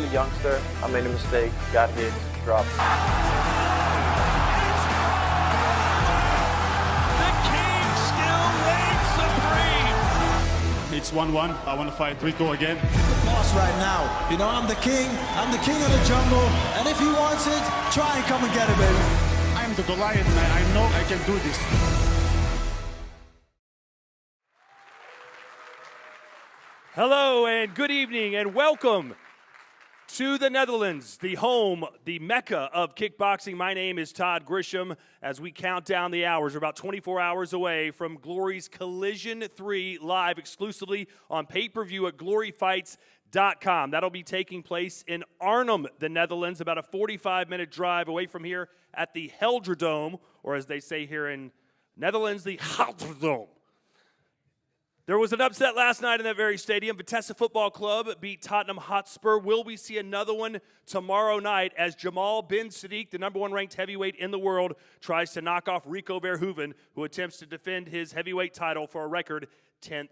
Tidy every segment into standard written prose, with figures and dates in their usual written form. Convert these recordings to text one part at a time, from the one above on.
a youngster. I made a mistake. Got hit, dropped. The king still reigns supreme. It's 1-1. I want to fight Ricco again. The boss right now. You know, I'm the king of the jungle, and if he wants it, try and come and get it, baby. I'm the Goliath, man. I know I can do this. Hello and good evening and welcome to the Netherlands, the home, the mecca of kickboxing. My name is Todd Grisham. As we count down the hours, we're about 24 hours away from Glory's Collision 3 live exclusively on pay-per-view at gloryfights.com. That'll be taking place in Arnhem, the Netherlands, about a 45-minute drive away from here at the Helderdome, or as they say here in Netherlands, the Helderdome. There was an upset last night in that very stadium. Vitesse Football Club beat Tottenham Hotspur. Will we see another one tomorrow night as Jamal bin Sadiq, the number one ranked heavyweight in the world, tries to knock off Rico Verhoeven, who attempts to defend his heavyweight title for a record 10th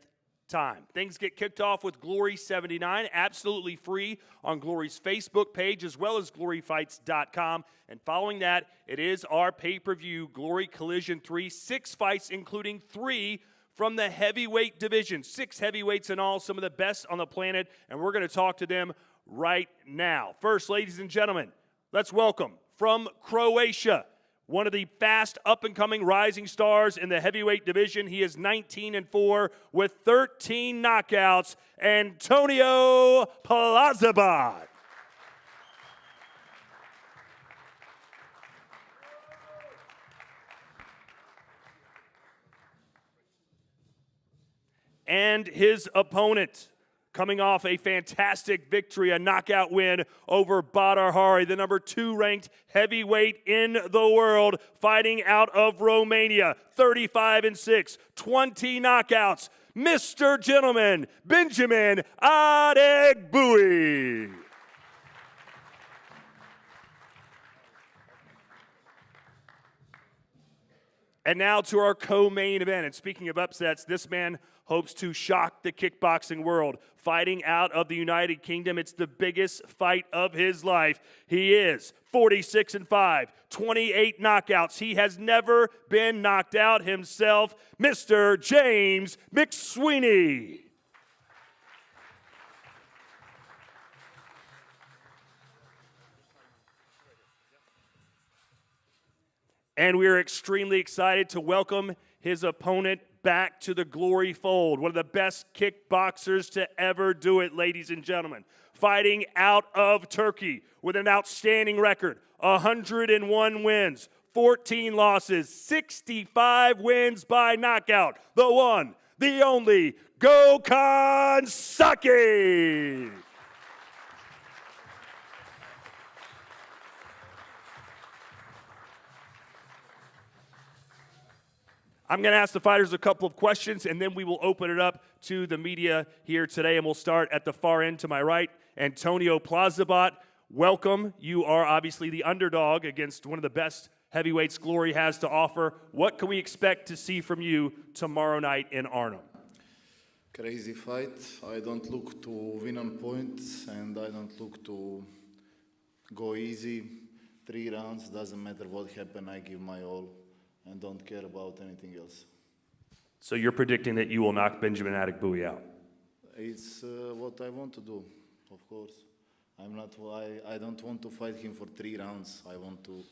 time. Things get kicked off with Glory 79, absolutely free on Glory's Facebook page as well as gloryfights.com. And following that, it is our pay-per-view Glory Collision 3, 6 fights including 3 from the heavyweight division. 6 heavyweights in all, some of the best on the planet, and we're going to talk to them right now. First, ladies and gentlemen, let's welcome from Croatia, one of the fast up-and-coming rising stars in the heavyweight division. He is 19-4 with 13 knockouts, Antonio Plazibat. And his opponent, coming off a fantastic victory, a knockout win over Badr Hari, the number 2 ranked heavyweight in the world, fighting out of Romania, 35-6, 20 knockouts, Mr. Gentleman, Benjamin Adegbuyi. And now to our co-main event. And speaking of upsets, this man hopes to shock the kickboxing world. Fighting out of the United Kingdom, it's the biggest fight of his life. He is 46-5, 28 knockouts. He has never been knocked out himself, Mr. James McSweeney. And we are extremely excited to welcome his opponent back to the Glory fold. One of the best kickboxers to ever do it, ladies and gentlemen. Fighting out of Turkey with an outstanding record, 101 wins, 14 losses, 65 wins by knockout. The one, the only, Gökhan Saki. I'm going to ask the fighters a couple of questions, and then we will open it up to the media here today, and we'll start at the far end to my right. Antonio Plazibat, welcome. You are obviously the underdog against one of the best heavyweights Glory has to offer. What can we expect to see from you tomorrow night in Arnhem? Crazy fight. I don't look to win on points, and I don't look to go easy. 3 rounds, doesn't matter what happens, I give my all. And don't care about anything else. So you're predicting that you will knock Benjamin Adegbuyi out? It's what I want to do, of course. I don't want to fight him for 3 rounds. I want to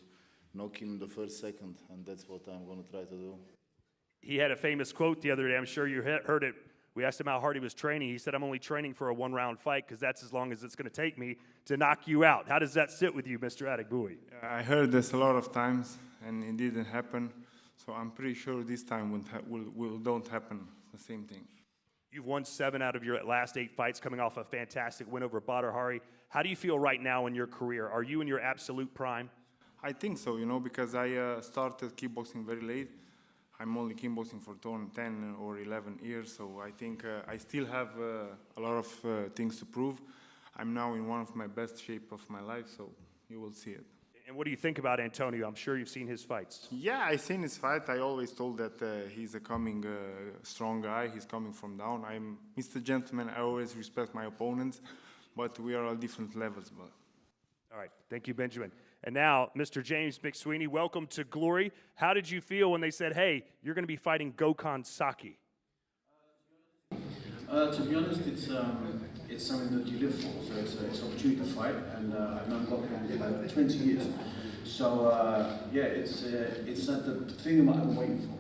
knock him the first second, and that's what I'm going to try to do. He had a famous quote the other day. I'm sure you heard it. We asked him how hard he was training. He said, I'm only training for a 1-round fight because that's as long as it's going to take me to knock you out. How does that sit with you, Mr. Adegbuyi? I heard this a lot of times, and it didn't happen. So I'm pretty sure this time don't happen the same thing. You've won 7 out of your last 8 fights, coming off a fantastic win over Badr Hari. How do you feel right now in your career? Are you in your absolute prime? I think so, because I started kickboxing very late. I'm only kickboxing for 10 or 11 years, so I think I still have a lot of things to prove. I'm now in one of my best shape of my life, so you will see it. And what do you think about Antonio? I'm sure you've seen his fights. Yeah, I've seen his fight. I always told that he's a coming strong guy. He's coming from down. I'm Mr. Gentleman. I always respect my opponents. but we are all different levels. But All right, thank you, Benjamin. And now, Mr. James McSweeney, welcome to Glory. How did you feel when they said, hey, you're going to be fighting Gokhan Saki? To be honest, it's something that you live for. So it's an opportunity to fight, and I've known Gokhan for like 20 years. So yeah, it's not the thing that I'm waiting for,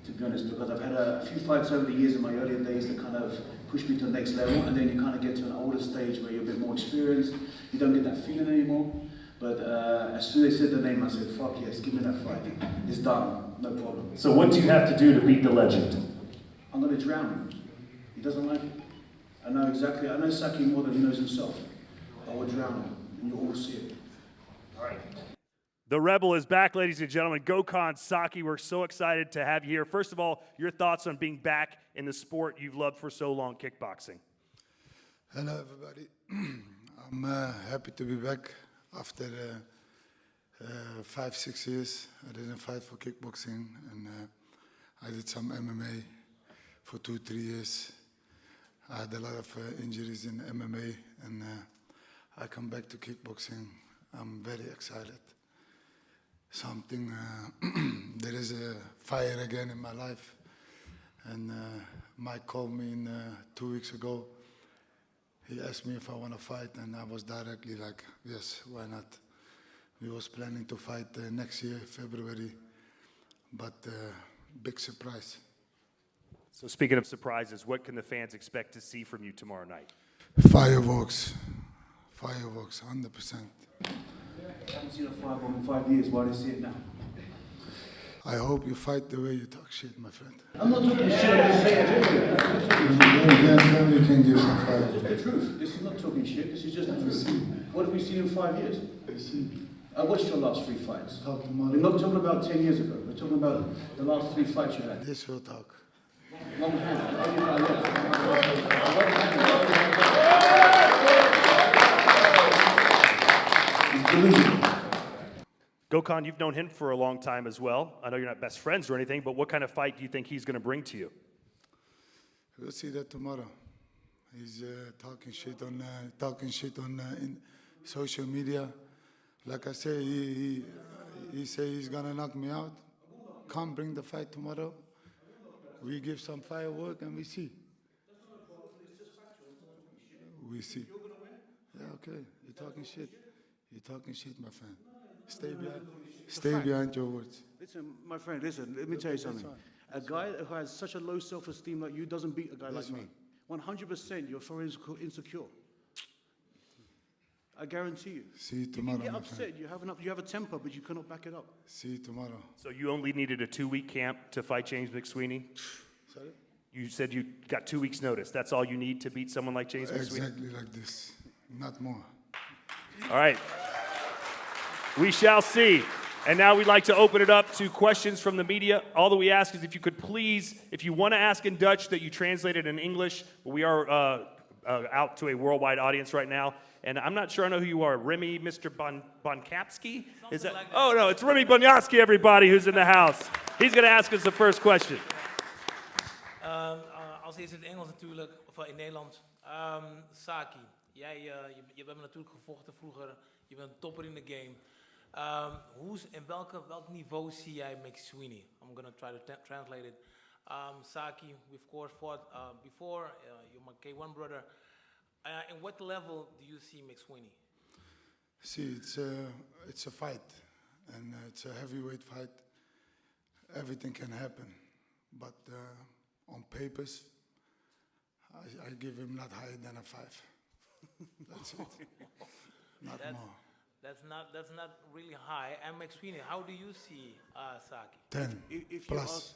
to be honest, because I've had a few fights over the years in my earlier days that kind of pushed me to the next level, and then you kind of get to an older stage where you're a bit more experienced. You don't get that feeling anymore. But as soon as they said the name, I said, fuck yes, give me that fight. It's done, no problem. So what do you have to do to beat the legend? I'm going to drown him. He doesn't like it. I know exactly, I know Saki more than he knows himself. I will drown him, and you'll all see it. All right. The Rebel is back, ladies and gentlemen. Gokhan Saki, we're so excited to have you here. First of all, your thoughts on being back in the sport you've loved for so long, kickboxing. Hello, everybody. I'm happy to be back after 5-6 years. I didn't fight for kickboxing, and I did some MMA for 2-3 years. I had a lot of injuries in MMA, and I come back to kickboxing. I'm very excited. Something, there is a fire again in my life. And Mike called me 2 weeks ago. He asked me if I want to fight, and I was directly like, yes, why not? We was planning to fight next year, February, but big surprise. So speaking of surprises, what can the fans expect to see from you tomorrow night? Fireworks, 100%. I haven't seen a fireball in 5 years. Why do you see it now? I hope you fight the way you talk shit, my friend. I'm not talking shit, I'm just saying it. Then we can give some fire. It's the truth. This is not talking shit, this is just the truth. What have we seen in 5 years? I watched your last 3 fights. We're not talking about 10 years ago. We're talking about the last 3 fights you had. This will talk. Long hand. It's believable. Gokhan, you've known him for a long time as well. I know you're not best friends or anything, but what kind of fight do you think he's going to bring to you? We'll see that tomorrow. He's talking shit on in social media. Like I say, he say he's gonna knock me out. Come bring the fight tomorrow. We give some firework and we see. We see. Yeah, okay. You're talking shit. You're talking shit, my friend. Stay behind your words. Listen, my friend, listen, let me tell you something. A guy who has such a low self-esteem like you doesn't beat a guy like me. 100% you're so insecure. I guarantee you. See you tomorrow, You can my get friend. upset, you have a temper, but you cannot back it up. See you tomorrow. So you only needed a 2-week camp to fight James McSweeney? Sorry? You said you got 2 weeks' notice. That's all you need to beat someone like James McSweeney? Exactly like this. Not more. All right. We shall see. And now we'd like to open it up to questions from the media. All that we ask is if you could please, if you want to ask in Dutch, that you translate it in English. We are out to a worldwide audience right now. And I'm not sure I know who you are. Remy, Mr. Bonkapski? Is that? Like that. Oh, no, it's Remy Bonyaski, everybody who's in the house. He's going to ask us the first question. Als eerste in het Engels natuurlijk, of in Nederland. Saki, je hebt hem natuurlijk gevochten vroeger. Je bent een topper in de game. In welk niveau zie jij McSweeney? I'm going to try to translate it. Saki, we of course fought before. You're my K1 brother. In what level do you see McSweeney? See, it's a fight, and it's a heavyweight fight. Everything can happen, but on papers, I give him not higher than a 5. That's it. Not more. That's not really high. And McSweeney, how do you see Saki? 10 If plus.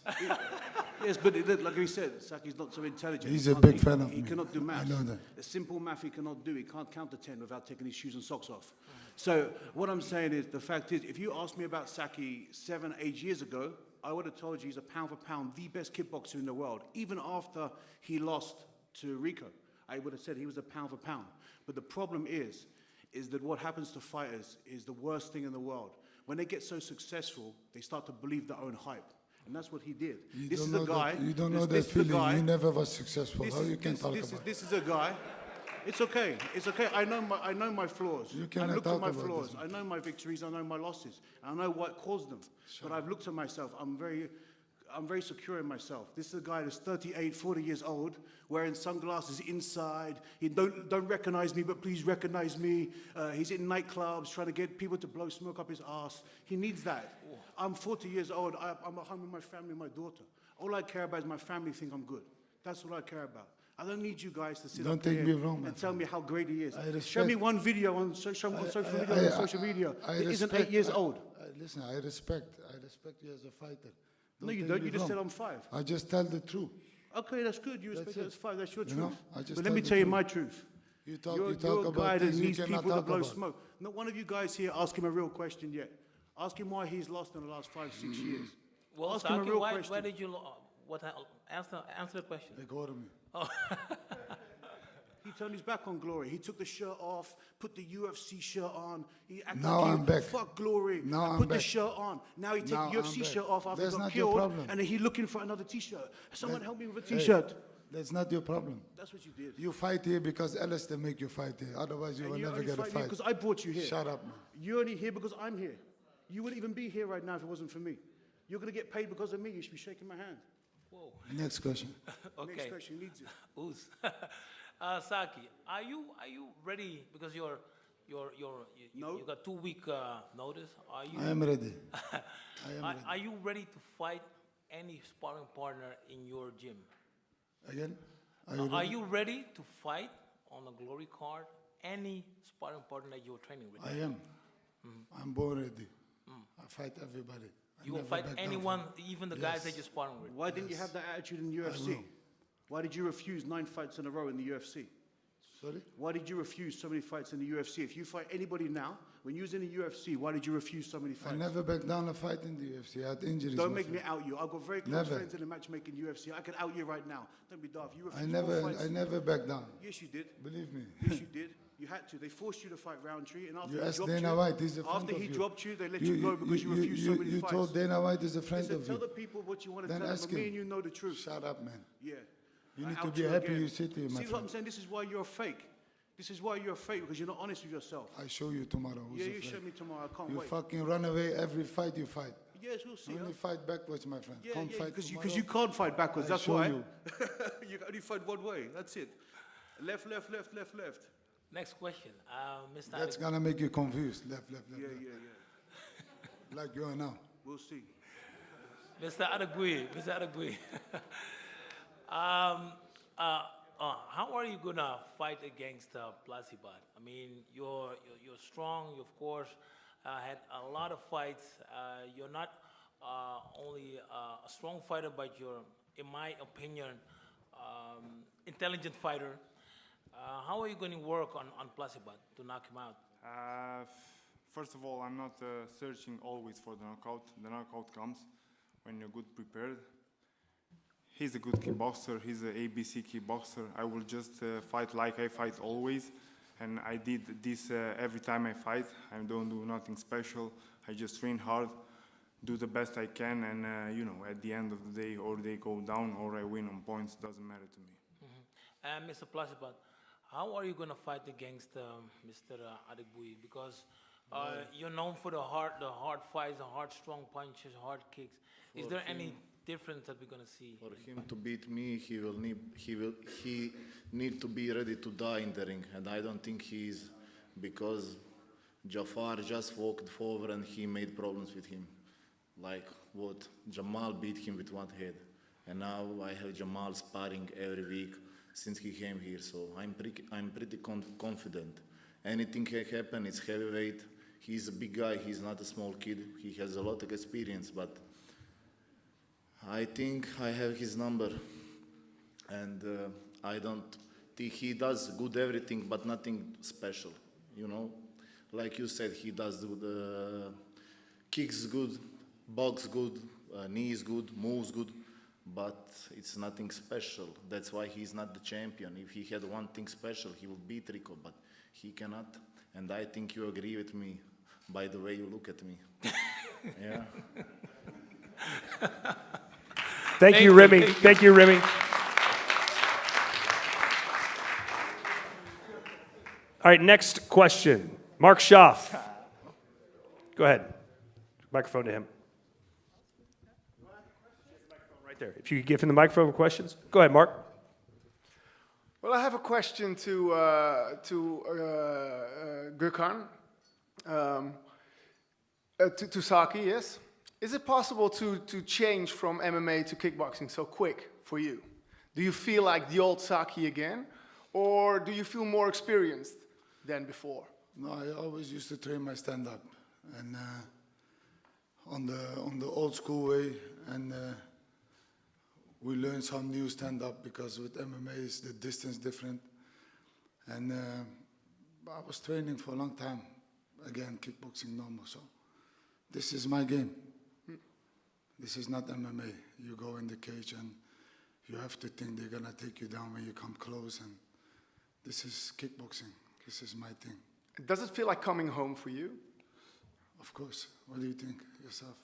Yes, but like we said, Saki's not so intelligent. He's a big fan of me. He cannot do maths. I know that. The simple math he cannot do. He can't count to 10 without taking his shoes and socks off. So what I'm saying is, the fact is, if you asked me about Saki 7, 8 years ago, I would have told you he's a pound for pound the best kickboxer in the world. Even after he lost to Rico, I would have said he was a pound for pound. But the problem is that what happens to fighters is the worst thing in the world. When they get so successful, they start to believe their own hype. And that's what he did. You don't know that feeling. He never was successful. How you can talk about it? This is a guy. It's okay. It's okay. I know my flaws. You I've cannot looked at talk my about flaws. this. I know my victories. I know my losses. I know what caused them. But I've looked at myself. I'm very secure in myself. This is a guy that's 38, 40 years old, wearing sunglasses inside. He don't recognize me, but please recognize me. He's in nightclubs trying to get people to blow smoke up his ass. He needs that. I'm 40 years old. I'm at home with my family and my daughter. All I care about is my family think I'm good. That's all I care about. I don't need you guys to sit Don't up take here me wrong, and tell me how great he is. I Show me respect- one video on social media I that isn't respect- 8 years old. Listen, I respect you as a fighter. No, you take don't. me You just wrong. said I'm 5. I just tell the truth. Okay, that's good. You respect it. it as 5. That's your You truth. know, I just But let tell me the tell you truth. my truth. You talk You're about a guy that things you needs cannot people to talk blow about. smoke. Not one of you guys here ask him a real question yet. Ask him why he's lost in the last 5, 6 years. Well, Ask him a Saki, real why question. did you answer the question? Ignore me. He turned his back on Glory. He took the shirt off, put the UFC shirt on. He acted Now like I'm back. Fuck Glory. Now and I'm put the back. shirt on. Now he takes Now the UFC I'm back. shirt off after That's he got not your killed. problem. And then he looking for another t-shirt. Someone help me with a Hey, t-shirt. That's not your problem. That's what you did. You fight here because Alistair make you fight here. Otherwise, you will never get a fight. Because I brought you here. Shut up, man. You're only here because I'm here. You wouldn't even be here right now if it wasn't for me. You're going to get paid because of me. You should be shaking my hand. Whoa. Next question. Okay. Next question needs it. Oos. Saki, are you ready? Because you got 2 week notice. Are you? I am ready. Are you ready to fight any sparring partner in your gym? Again? Are you ready to fight on a Glory card any sparring partner that you're training with? I am. I'm born ready. I fight everybody. I You will never fight back down anyone, from- even the guys Yes. that you're sparring with. Why didn't you have that attitude in the UFC? will. Why did you refuse 9 fights in a row in the UFC? Sorry? Why did you refuse so many fights in the UFC? If you fight anybody now, when you was in the UFC, why did you refuse so many I fights? never back down a fight in the UFC. I had injuries. Don't my make me friend. out you. I've got very close Never. friends in the matchmaking UFC. I can out you right now. Don't be daft. You refused I 4 fights. never back down. Yes, you did. Believe me. Yes, you did. You had to. They forced you to fight Roundtree, and after You he asked dropped Dana you, White, he's a friend after of he you. dropped you, they let you go because you refused so many you fights. told Dana White is a friend Listen, of tell you. the people what you want to Then tell them, ask but me him. and you know the truth. Shut up, man. Yeah. You I need to out be you happy again. you sit here, my See what I'm friend. saying? This is why you're fake. This is why you're fake, because you're not honest with yourself. I show you tomorrow. Who's Yeah, a you friend. show me tomorrow. I can't You wait. fucking run away every fight you fight. Yes, we'll see. Only fight backwards, my friend. Yeah, Come yeah, fight because tomorrow. you can't fight backwards. I That's show why. you. You can only fight one way. That's it. Left, left, left, left, left. Next question, Mr. That's gonna make you confused. Left, left, left. Yeah, left. yeah, yeah. Like you are now. We'll see. Mr. Adegui, Mr. Adegui. How are you gonna fight against Plasibat? I mean, you're strong. You of course had a lot of fights. You're not only a strong fighter, but you're, in my opinion, intelligent fighter. How are you going to work on Plasibat to knock him out? First of all, I'm not searching always for the knockout. The knockout comes when you're good prepared. He's a good kickboxer. He's an ABC kickboxer. I will just fight like I fight always. And I did this every time I fight. I don't do nothing special. I just train hard, do the best I can, and you know, at the end of the day, or they go down or I win on points, doesn't matter to me. And Mr. Plasibat, how are you going to fight against Mr. Adegui? Because you're known for the hard fights, the hard strong punches, hard kicks. Is there any difference that we're going to see? For him to beat me, he need to be ready to die in the ring, and I don't think he is, because Jafar just walked forward and he made problems with him. Like what Jamal beat him with one head, and now I have Jamal sparring every week since he came here. So I'm pretty confident. Anything can happen. It's heavyweight. He's a big guy. He's not a small kid. He has a lot of experience, but I think I have his number, and I don't think he does good everything, but nothing special. You know, like you said, he does the kicks good, box good, knees good, moves good, but it's nothing special. That's why he's not the champion. If he had one thing special, he would beat Rico, but he cannot. And I think you agree with me by the way you look at me. Yeah. Thank you, Remy. Thank you, Remy. All right, next question. Mark Schaff. Go ahead. Microphone to him. Right there. If you could give him the microphone for questions. Go ahead, Mark. Well, I have a question to Gökhan, to Saki, yes. Is it possible to change from MMA to kickboxing so quick for you? Do you feel like the old Saki again, or do you feel more experienced than before? No, I always used to train my stand-up, and on the old school way, and we learned some new stand-up because with MMA is the distance different, and I was training for a long time. Again, kickboxing normal, so this is my game. This is not MMA. You go in the cage and you have to think they're gonna take you down when you come close, and this is kickboxing. This is my thing. Does it feel like coming home for you? Of course. What do you think yourself?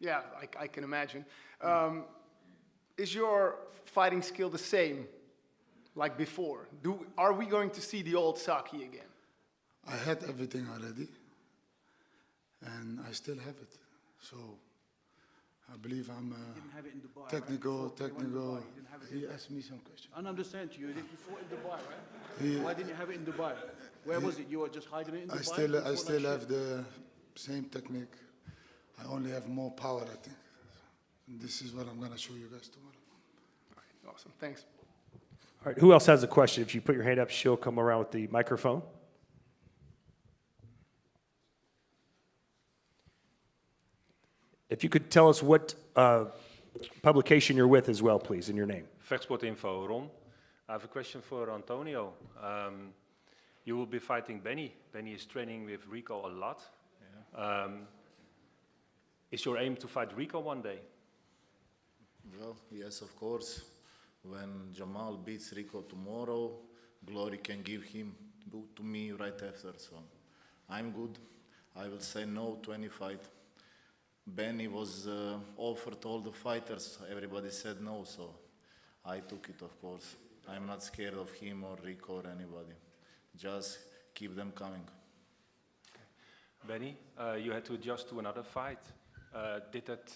Yeah, I can imagine. Is your fighting skill the same like before? Are we going to see the old Saki again? I had everything already, and I still have it. So I believe I'm technical. He asked me some questions. I understand you. You fought in Dubai, right? Why didn't you have it in Dubai? Where was it? You were just hiding it in Dubai? I still have the same technique. I only have more power, I think. And this is what I'm going to show you guys tomorrow. All right, awesome. Thanks. All right, who else has a question? If you put your hand up, she'll come around with the microphone. If you could tell us what publication you're with as well, please, and your name. Vechtsport Info, Ron. I have a question for Antonio. You will be fighting Benny. Benny is training with Rico a lot. Yeah. Is your aim to fight Rico one day? Well, yes, of course. When Jamal beats Rico tomorrow, glory can give him to me right after. So I'm good. I will say no to any fight. Benny was offered all the fighters. Everybody said no, so I took it, of course. I'm not scared of him or Rico or anybody. Just keep them coming. Benny, you had to adjust to another fight. Did that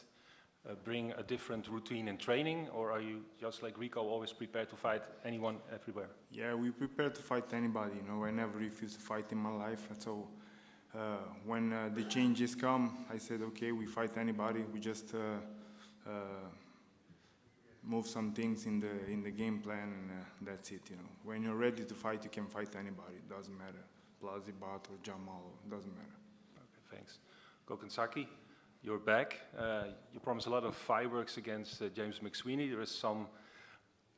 bring a different routine in training, or are you just like Rico, always prepared to fight anyone, everywhere? Yeah, we prepare to fight anybody. You know, I never refused to fight in my life. So when the changes come, I said, okay, we fight anybody. We just move some things in the game plan, and that's it. You know, when you're ready to fight, you can fight anybody. It doesn't matter, Plazibat or Jamal. It doesn't matter. Okay, thanks. Gokensaki, you're back. You promised a lot of fireworks against James McSweeney. There is some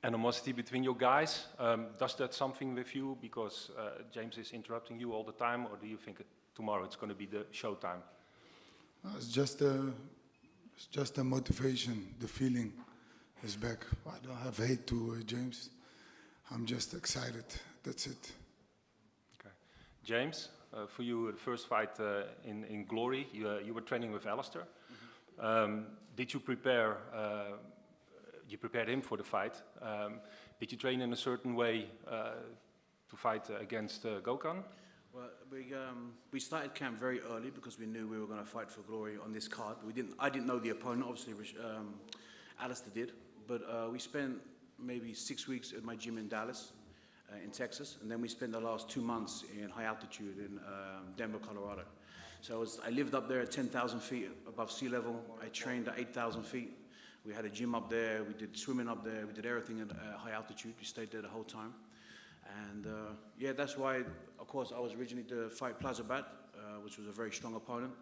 animosity between you guys. Does that something with you because James is interrupting you all the time, or do you think tomorrow it's going to be the showtime? It's just a motivation. The feeling is back. I don't have hate to James. I'm just excited. That's it. Okay. James, for you, the first fight in Glory, you were training with Alistair. Mm-hmm. Did you prepare? You prepared him for the fight. Did you train in a certain way to fight against Gökhan? Well, we started camp very early because we knew we were going to fight for Glory on this card. I didn't know the opponent, obviously. Alistair did, but we spent maybe 6 weeks at my gym in Dallas, in Texas, and then we spent the last 2 months in high altitude in Denver, Colorado. So I lived up there at 10,000 feet above sea level. I trained at 8,000 feet. We had a gym up there. We did swimming up there. We did everything at high altitude. We stayed there the whole time. And yeah, that's why, of course, I was originally to fight Plazibat, which was a very strong opponent.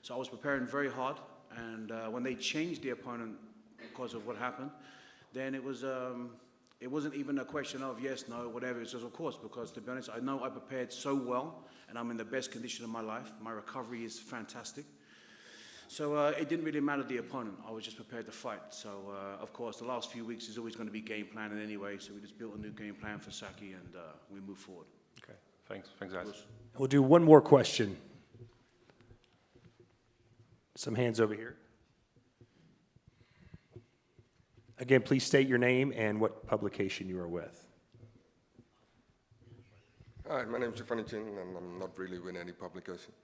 So I was preparing very hard. And when they changed the opponent because of what happened, then it wasn't even a question of yes, no, whatever. It's just, of course, because to be honest, I know I prepared so well, and I'm in the best condition of my life. My recovery is fantastic. So it didn't really matter the opponent. I was just prepared to fight. So, of course, the last few weeks is always going to be game planning anyway. So we just built a new game plan for Saki, and we move forward. Okay, thanks. Thanks, guys. We'll do one more question. Some hands over here. Again, please state your name and what publication you are with. Hi, my name is Giovanni Chin, and I'm not really with any publication.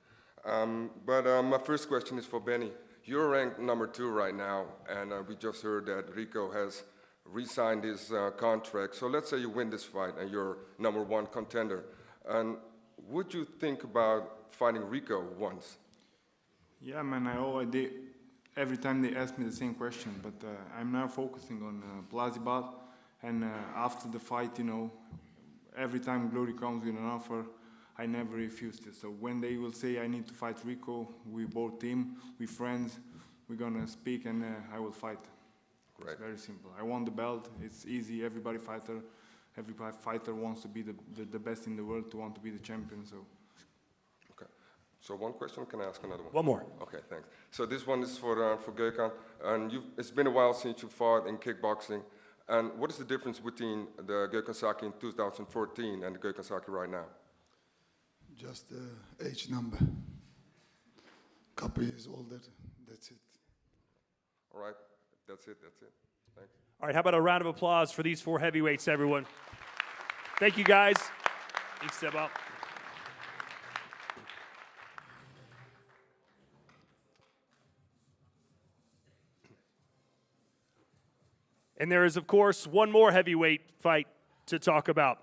But my first question is for Benny. You're ranked number 2 right now, and we just heard that Rico has re-signed his contract. So let's say you win this fight and you're number 1 contender. And would you think about fighting Rico once? Yeah, man, every time they ask me the same question, but I'm now focusing on Plazibat, and after the fight, you know, every time Glory comes with an offer, I never refused it. So when they will say I need to fight Rico, we both team, we friends, we're gonna speak, and I will fight. Great. It's very simple. I want the belt. It's easy. Every fighter wants to be the best in the world, to want to be the champion. So. Okay. So one question. Can I ask another one? One more. Okay, thanks. So this one is for Gökhan. And it's been a while since you fought in kickboxing. And what is the difference between the Gökhan Saki in 2014 and the Gökhan Saki right now? Just the age number. Couple years older. That's it. All right. That's it. Thanks. All right, how about a round of applause for these 4 heavyweights, everyone? Thank you, guys. Please step up. And there is, of course, one more heavyweight fight to talk about.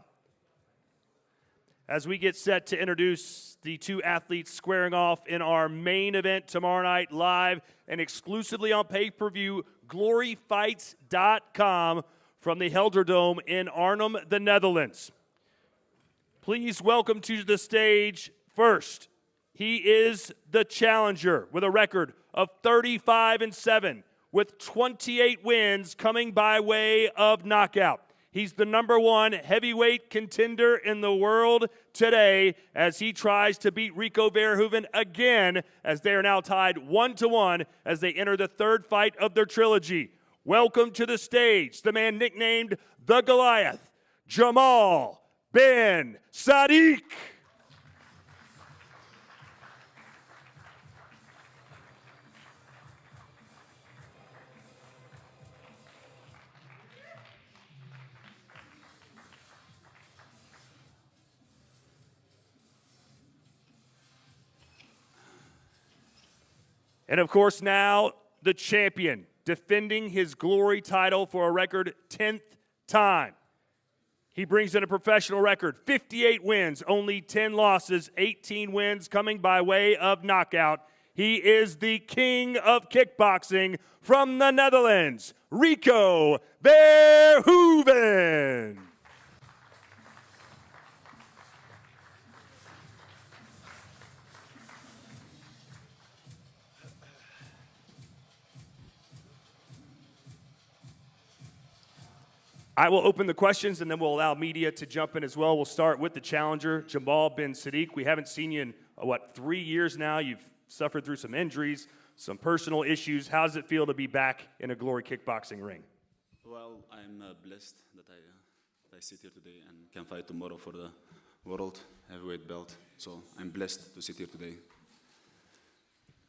As we get set to introduce the 2 athletes squaring off in our main event tomorrow night, live and exclusively on pay-per-view, gloryfights.com from the Helderdome in Arnhem, the Netherlands. Please welcome to the stage first. He is the challenger with a record of 35-7 with 28 wins coming by way of knockout. He's the number 1 heavyweight contender in the world today as he tries to beat Rico Verhoeven again, as they are now tied 1-1 as they enter the 3rd fight of their trilogy. Welcome to the stage, the man nicknamed the Goliath, Jamal bin Sadiq. And of course now, the champion, defending his glory title for a record 10th time. He brings in a professional record, 58 wins, only 10 losses, 18 wins coming by way of knockout. He is the king of kickboxing from the Netherlands, Rico Verhoeven. I will open the questions, and then we'll allow media to jump in as well. We'll start with the challenger, Jamal bin Sadiq. We haven't seen you in, 3 years now? You've suffered through some injuries, some personal issues. How does it feel to be back in a glory kickboxing ring? Well, I'm blessed that I sit here today and can fight tomorrow for the world heavyweight belt. So I'm blessed to sit here today.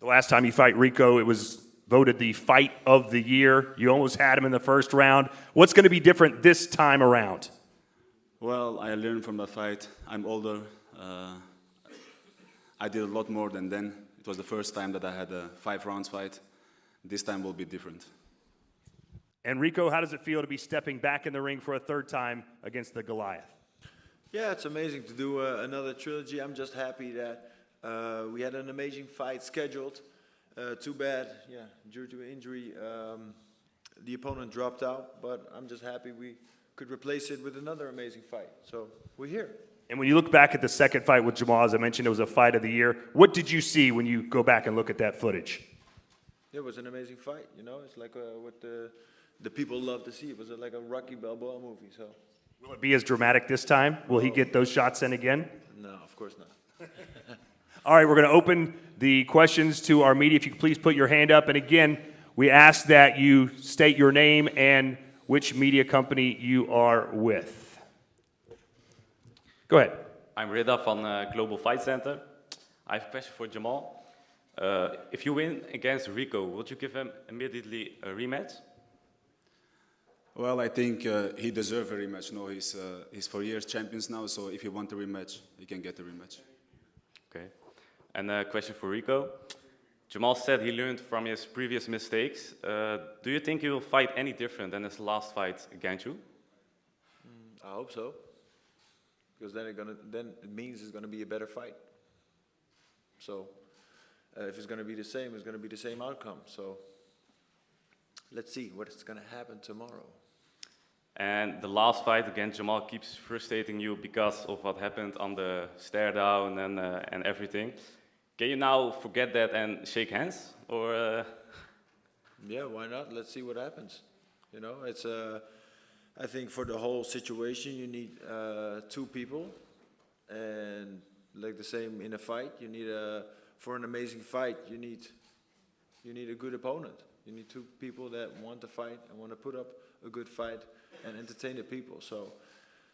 The last time you fight Rico, it was voted the fight of the year. You almost had him in the first round. What's going to be different this time around? Well, I learned from the fight. I'm older. I did a lot more than then. It was the first time that I had a 5 rounds fight. This time will be different. And Rico, how does it feel to be stepping back in the ring for a 3rd time against the Goliath? Yeah, it's amazing to do another trilogy. I'm just happy that we had an amazing fight scheduled. Too bad, due to injury, the opponent dropped out, but I'm just happy we could replace it with another amazing fight. So we're here. And when you look back at the 2nd fight with Jamal, as I mentioned, it was a fight of the year. What did you see when you go back and look at that footage? It was an amazing fight, It's like what the people love to see. It was like a Rocky Balboa movie, so. Will it be as dramatic this time? Will he get those shots in again? No, of course not. All right, we're going to open the questions to our media. If you could please put your hand up. And again, we ask that you state your name and which media company you are with. Go ahead. I'm Rida from Global Fight Center. I have a question for Jamal. If you win against Rico, would you give him immediately a rematch? Well, I think he deserves a rematch. No, he's 4 years champions now, so if he wants a rematch, he can get a rematch. Okay. And a question for Rico. Jamal said he learned from his previous mistakes. Do you think he will fight any different than his last fight against you? I hope so. Because then it means it's gonna be a better fight. So if it's gonna be the same, it's gonna be the same outcome. So let's see what's gonna happen tomorrow. And the last fight against Jamal keeps frustrating you because of what happened on the stare down and everything. Can you now forget that and shake hands, or? Yeah, why not? Let's see what happens. You know, it's I think for the whole situation you need two people, and like the same in a fight, you need for an amazing fight you need a good opponent. You need two people that want to fight and want to put up a good fight and entertain the people. So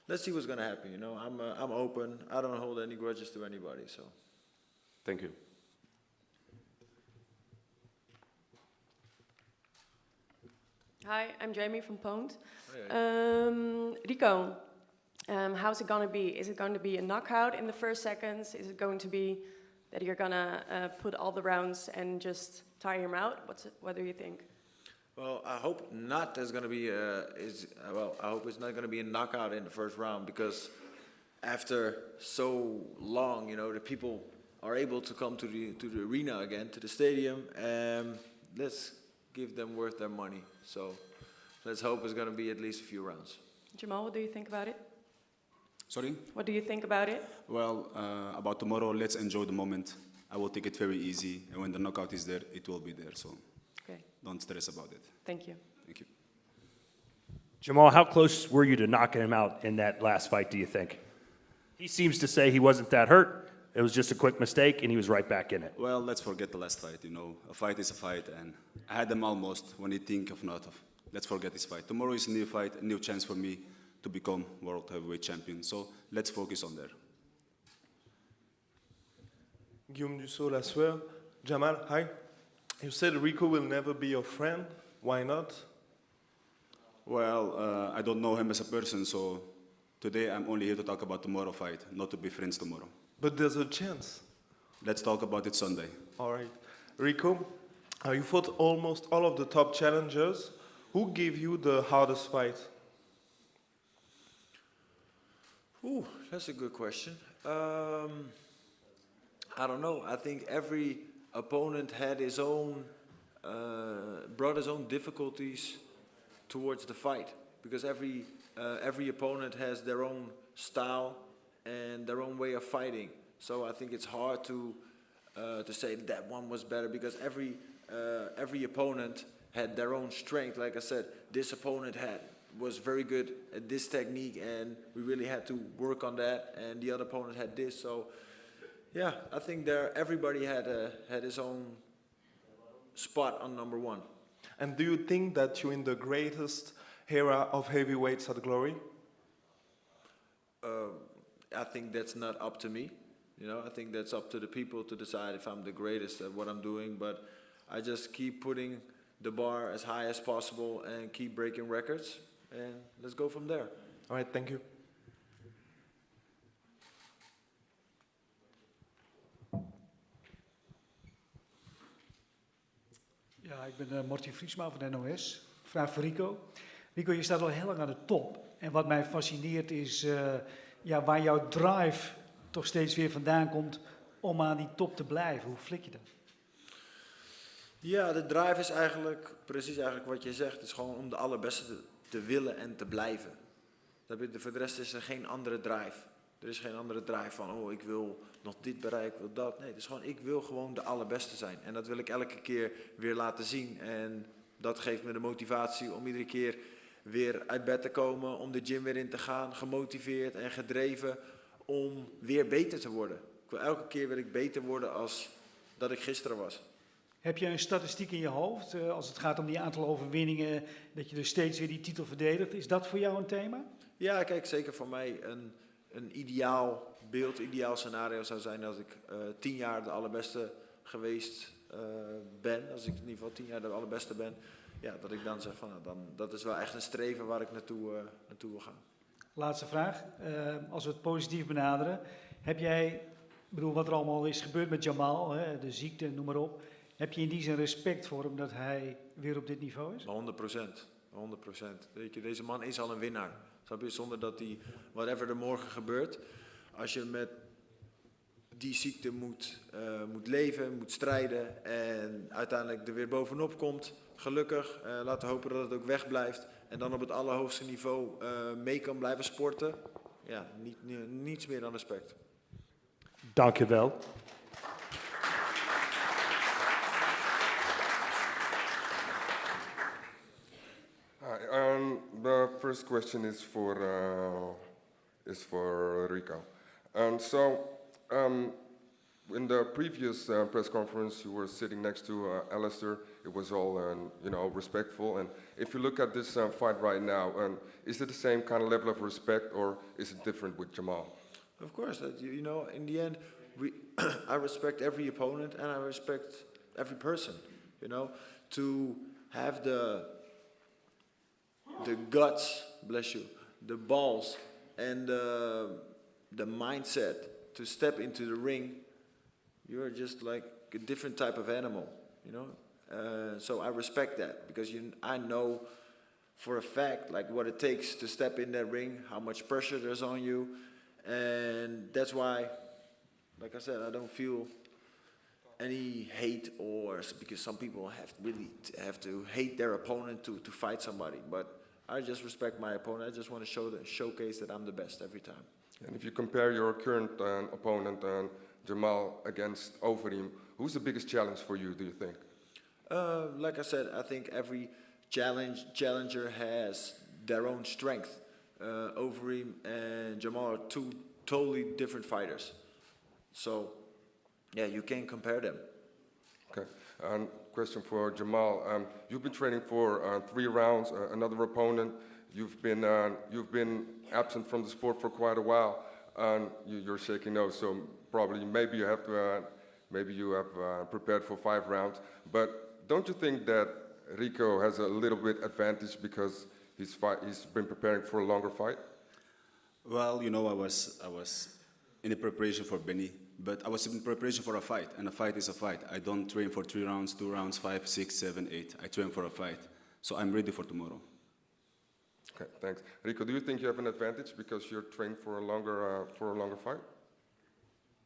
let's see what's going to happen. You know, I'm open. I don't hold any grudges to anybody. So. Thank you. Hi, I'm Jamie from Poont. Hey. Rico, how's it going to be? Is it going to be a knockout in the first seconds? Is it going to be that you're going to put all the rounds and just tire him out? What do you think? Well, I hope not. There's going to be I hope it's not going to be a knockout in the first round, because after so long, you know, the people are able to come to the arena again, to the stadium. Let's give them worth their money. So let's hope it's going to be at least a few rounds. Jamal, what do you think about it? Sorry? What do you think about it? Well, about tomorrow, let's enjoy the moment. I will take it very easy, and when the knockout is there, it will be there. So don't stress about it. Thank you. Thank you. Jamal, how close were you to knocking him out in that last fight, do you think? He seems to say he wasn't that hurt. It was just a quick mistake, and he was right back in it. Well, let's forget the last fight. You know, a fight is a fight, and I had them almost when you think of not of. Let's forget this fight. Tomorrow is a new fight, a new chance for me to become world heavyweight champion. So let's focus on there. Guillaume Dussault, La Sueur. Jamal, hi. You said Rico will never be your friend. Why not? Well, I don't know him as a person, so today I'm only here to talk about tomorrow fight, not to be friends tomorrow. But there's a chance. Let's talk about it Sunday. All right. Rico, you fought almost all of the top challengers. Who gave you the hardest fight? Ooh, that's a good question. I don't know. I think every opponent had his own, brought his own difficulties towards the fight, because every opponent has their own style and their own way of fighting. So I think it's hard to say that one was better, because every opponent had their own strength. Like I said, this opponent was very good at this technique, and we really had to work on that. And the other opponent had this. So yeah, I think everybody had his own spot on number one. And do you think that you're in the greatest era of heavyweights at Glory? I think that's not up to me. You know, I think that's up to the people to decide if I'm the greatest at what I'm doing. But I just keep putting the bar as high as possible and keep breaking records. And let's go from there. All right, thank you. Ja, ik ben Martin Vriesma van de NOS. Vraag voor Rico. Rico, je staat al heel lang aan de top. En wat mij fascineert is waar jouw drive toch steeds weer vandaan komt om aan die top te blijven. Hoe flik je dat? Ja, de drive is eigenlijk precies wat je zegt. Het is gewoon om de allerbeste te willen en te blijven. Voor de rest is er geen andere drive. Er is geen andere drive van, oh, ik wil nog dit bereiken, ik wil dat. Nee, het is gewoon, ik wil gewoon de allerbeste zijn. En dat wil ik elke keer weer laten zien. En dat geeft me de motivatie om iedere keer weer uit bed te komen, om de gym weer in te gaan, gemotiveerd en gedreven om weer beter te worden. Elke keer wil ik beter worden als dat ik gisteren was. Heb je een statistiek in je hoofd, als het gaat om die aantal overwinningen, dat je dus steeds weer die titel verdedigt? Is dat voor jou een thema? Ja, kijk, zeker voor mij een ideaal beeld, ideaal scenario zou zijn als ik 10 jaar de allerbeste geweest ben. Als ik in ieder geval 10 jaar de allerbeste ben. ja, dat ik dan zeg van, nou, dat is wel echt een streven waar ik naartoe wil gaan. Laatste vraag. Als we het positief benaderen. Heb jij, ik bedoel wat er allemaal is gebeurd met Jamal, hè, de ziekte, noem maar op. Heb je in die zin respect voor hem dat hij weer op dit niveau is? 100%. Weet je, deze man is al een winnaar. Snap je? Zonder dat hij, whatever er morgen gebeurt, als je met die ziekte moet leven, moet strijden en uiteindelijk er weer bovenop komt, gelukkig, laten we hopen dat het ook wegblijft en dan op het allerhoogste niveau mee kan blijven sporten. Ja, niets meer dan respect. Dank je wel. The first question is for Rico. In the previous press conference, you were sitting next to Alistair. It was all, respectful. And if you look at this fight right now, is it the same kind of level of respect, or is it different with Jamal? Of course, in the end, I respect every opponent and I respect every person. To have the guts, bless you, the balls, and the mindset to step into the ring, you're just like a different type of animal, So I respect that because I know for a fact like what it takes to step in that ring, how much pressure there's on you, and that's why, like I said, I don't feel any hate because some people have to hate their opponent to fight somebody, but I just respect my opponent. I just want to showcase that I'm the best every time. And if you compare your current opponent, Jamal, against Overeem, who's the biggest challenge for you, do you think? Like I said, I think every challenger has their own strength. Overeem and Jamal are two totally different fighters. So, yeah, you can't compare them. Okay. Question for Jamal. You've been training for 3 rounds. Another opponent. You've been absent from the sport for quite a while. You're shaking no, so probably maybe you have prepared for 5 rounds. But don't you think that Rico has a little bit advantage because he's been preparing for a longer fight? Well, I was in the preparation for Benny. But I was in preparation for a fight, and a fight is a fight. I don't train for 3 rounds, 2 rounds, 5, 6, 7, 8. I train for a fight. So I'm ready for tomorrow. Okay, thanks. Rico, do you think you have an advantage because you're trained for a longer fight?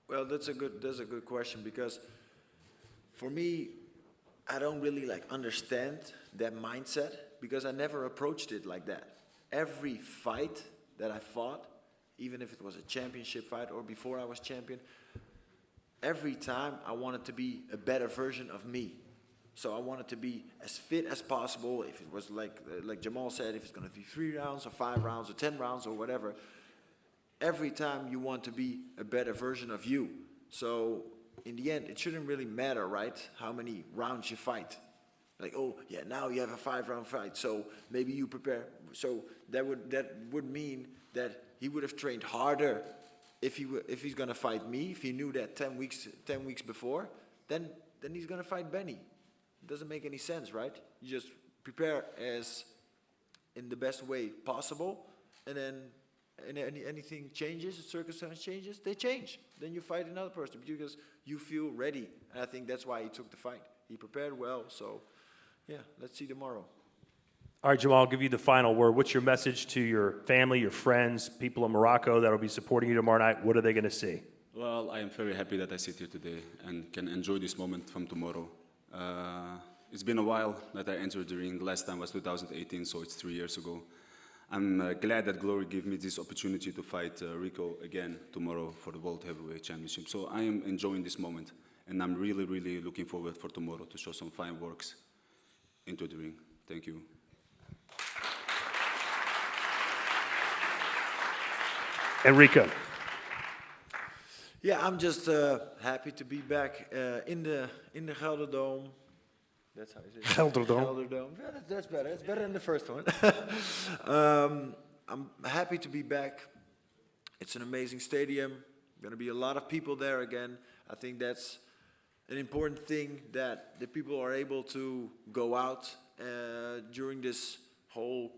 Well, that's a good question because for me, I don't really understand that mindset because I never approached it like that. Every fight that I fought, even if it was a championship fight or before I was champion, every time I wanted to be a better version of me. So I wanted to be as fit as possible. If it was like Jamal said, if it's going to be 3 rounds or 5 rounds or 10 rounds or whatever, every time you want to be a better version of you. So in the end, it shouldn't really matter, right, how many rounds you fight. Like, oh, yeah, now you have a 5-round fight, so maybe you prepare. So that would mean that he would have trained harder if he's going to fight me. If he knew that 10 weeks before, then he's going to fight Benny. It doesn't make any sense, right? You just prepare as in the best way possible, and then anything changes, circumstance changes, they change. Then you fight another person because you feel ready. And I think that's why he took the fight. He prepared well, so yeah, let's see tomorrow. All right, Jamal, I'll give you the final word. What's your message to your family, your friends, people in Morocco that will be supporting you tomorrow night? What are they going to see? Well, I am very happy that I sit here today and can enjoy this moment from tomorrow. It's been a while that I entered the ring. Last time was 2018, so it's 3 years ago. I'm glad that Glory gave me this opportunity to fight Rico again tomorrow for the World Heavyweight Championship. So I am enjoying this moment, and I'm really, really looking forward for tomorrow to show some fine works into the ring. Thank you. Enrico. Yeah, I'm just happy to be back in the Gelderdome. That's how you say it. Gelderdome. Gelderdome. Yeah, that's better. It's better than the first one. I'm happy to be back. It's an amazing stadium. Going to be a lot of people there again. I think that's an important thing, that the people are able to go out during this whole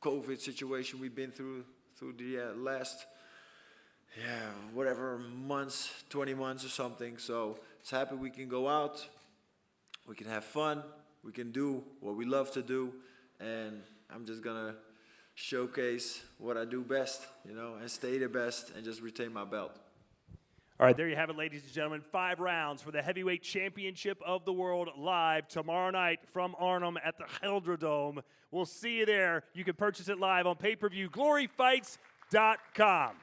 COVID situation we've been through the last, whatever months, 20 months or something. So it's happy we can go out, we can have fun, we can do what we love to do, and I'm just gonna showcase what I do best, and stay the best and just retain my belt. All right, there you have it, ladies and gentlemen. 5 rounds for the Heavyweight Championship of the World live tomorrow night from Arnhem at the Gelderdome. We'll see you there. You can purchase it live on pay-per-view, gloryfights.com.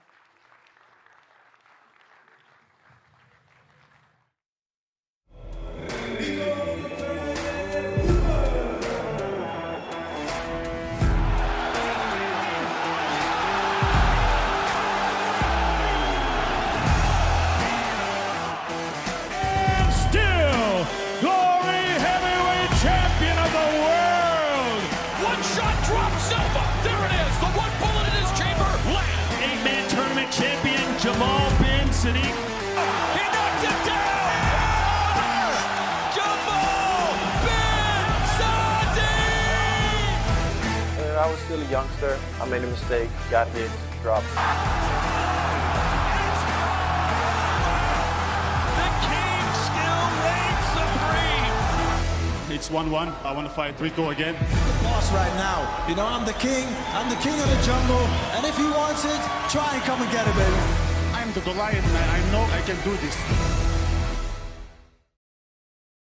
Champion Jamal bin Sadiq. He knocked it down! Jamal bin Sadiq! I was still a youngster. I made a mistake, got hit, dropped. The king still reigns supreme. It's 1-1. I want to fight Rico again. Boss right now. I'm the king of the jungle, and if he wants it, try and come and get it, baby. I'm the Goliath, man. I know I can do this.